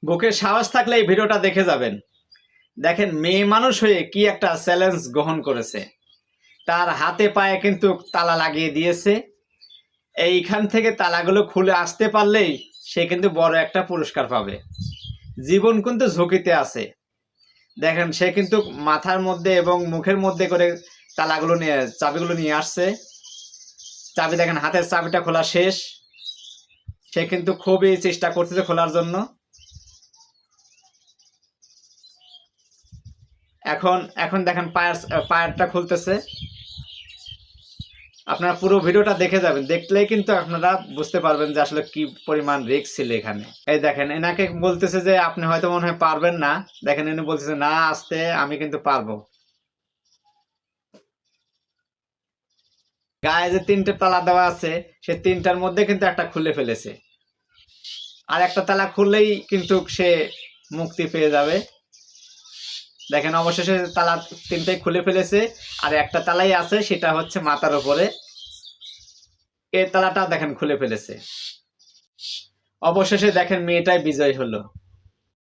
বুকের সাহস থাকলে এই ভিডিওটা দেখে যাবেন। দেখেন মেয়ে মানুষ হয়ে কি একটা চ্যালেঞ্জ গ্রহণ করেছে। তার হাতে পায়ে কিন্তু তালা লাগিয়ে দিয়েছে। এইখান থেকে তালাগুলো খুলে আসতে পারলেই সে কিন্তু বড় একটা পুরস্কার পাবে। জীবন কিন্তু ঝুঁকিতে আছে। দেখেন সে কিন্তু মাথার মধ্যে এবং মুখের মধ্যে করে তালাগুলো নিয়ে চাবিগুলো নিয়ে আসছে। চাবি দেখেন, হাতের চাবিটা খোলা শেষ। সে কিন্তু খুবই চেষ্টা করতেছে খোলার জন্য। এখন এখন দেখেন পায়েরটা খুলতেছে। আপনারা পুরো ভিডিওটা দেখে যাবেন, দেখলেই কিন্তু আপনারা বুঝতে পারবেন যে আসলে কি পরিমাণ রিস্ক ছিল এখানে। এই দেখেন এনাকে বলতেছে যে আপনি হয়তো মনে হয় পারবেন না। দেখেন এনে বলতেছে না, আসতে আমি কিন্তু পারবো। গায়ে যে 3টে তালা দেওয়া আছে সে 3টার মধ্যে কিন্তু একটা খুলে ফেলেছে। আর একটা তালা খুললেই কিন্তু সে মুক্তি পেয়ে যাবে। দেখেন অবশেষে তালা 3টাই খুলে ফেলেছে। আর একটা তালাই আছে, সেটা হচ্ছে মাথার উপরে। এই তালাটা দেখেন খুলে ফেলেছে। অবশেষে দেখেন মেয়েটাই বিজয় হলো।